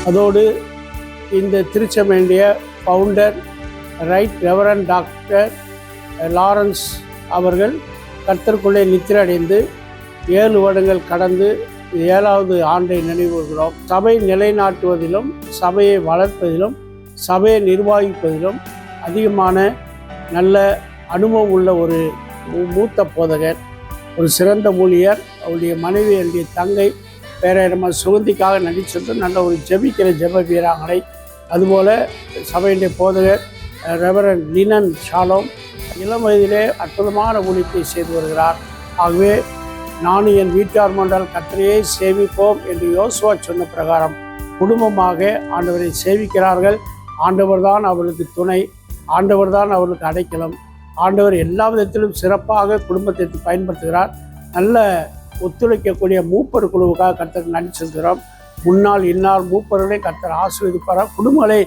அதோடு இந்த திருச்சபையுடைய founder right reverend doctor Lawrence அவர்கள் கர்த்தருக்குள்ளே நித்திரை அடைந்து 7 வருடங்கள் கடந்து 7வது ஆண்டை நினைவுகிறோம். சபை நிலைநாட்டுவதிலும் சபையை வளர்ப்பதிலும் சபையை நிர்வகிப்பதிலும் அதிகமான நல்ல அனுபவம் உள்ள ஒரு மூத்த போதகர், ஒரு சிறந்த ஊழியர். அவருடைய மனைவி என்னுடைய தங்கை பேரமா சுகந்திக்காக நடிச்சது நல்ல ஒரு ஜெபிக்கிற ஜெப வீராங்கனை. அதுபோல் சபையுடைய போதகர் ரெவரண்ட் லினன் ஷாலோம் இளம் வயதிலே அற்புதமான ஊழியத்தை செய்து வருகிறார். ஆகவே நானும் என் வீட்டார் மன்றால் கர்த்தரையே சேவிப்போம் என்று யோசுவா சொன்ன பிரகாரம் குடும்பமாக ஆண்டவரை சேவிக்கிறார்கள். ஆண்டவர் தான் அவர்களுக்கு துணை, ஆண்டவர் தான் அவர்களுக்கு அடைக்கலம். ஆண்டவர் எல்லா விதத்திலும் சிறப்பாக குடும்பத்தை பயன்படுத்துகிறார். நல்ல ஒத்துழைக்கக்கூடிய மூப்பர் குழுவுக்காக கர்த்தர் நன்றி செலுத்துகிறோம். முன்னாள் இந்நாள் மூப்பர்களை கர்த்தர் ஆசீர்வதிப்பார், குடும்பங்களை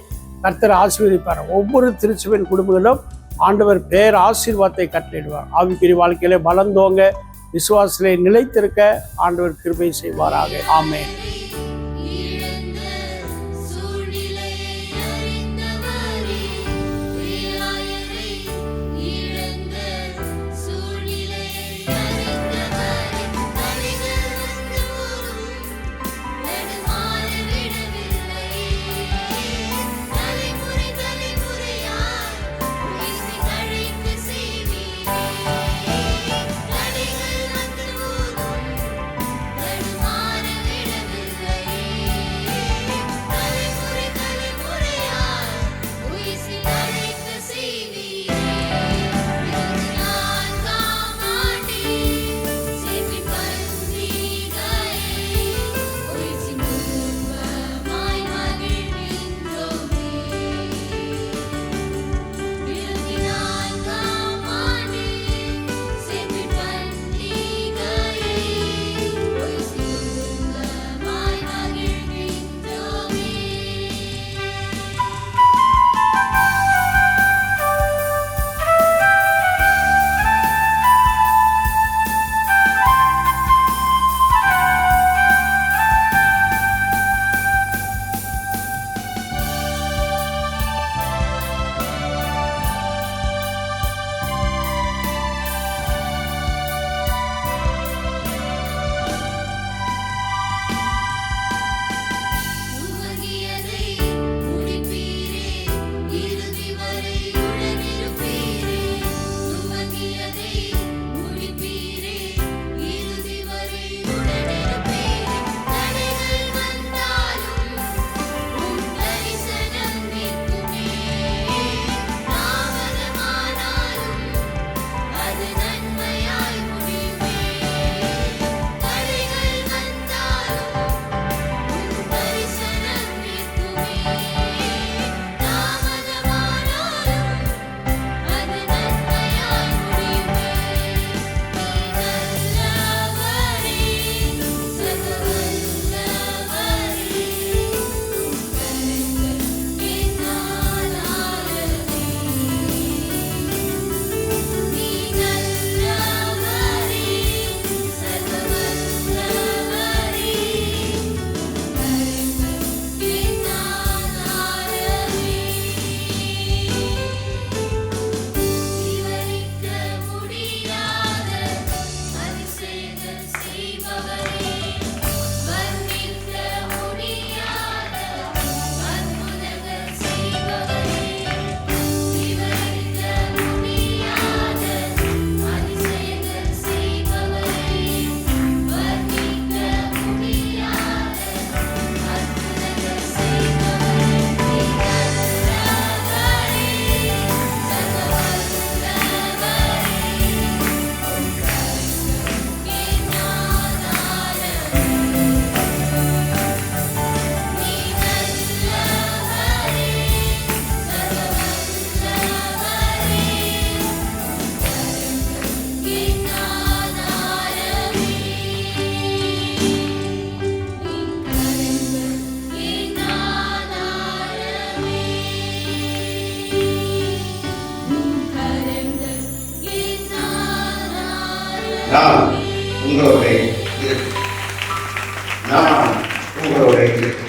கர்த்தர் ஆசீர்வதிப்பார். ஒவ்வொரு திருச்சபையின் குடும்பங்களும் ஆண்டவர் பேர் ஆசீர்வாதத்தை கட்டளையிடுவார். ஆவிக்குரிய வாழ்க்கையிலே பலந்தோங்க, விசுவாசத்திலே நிலைத்திருக்க ஆண்டவர் கிருபை செய்வாராக. ஆமென். நான் உங்களோட இருக்கிறேன்.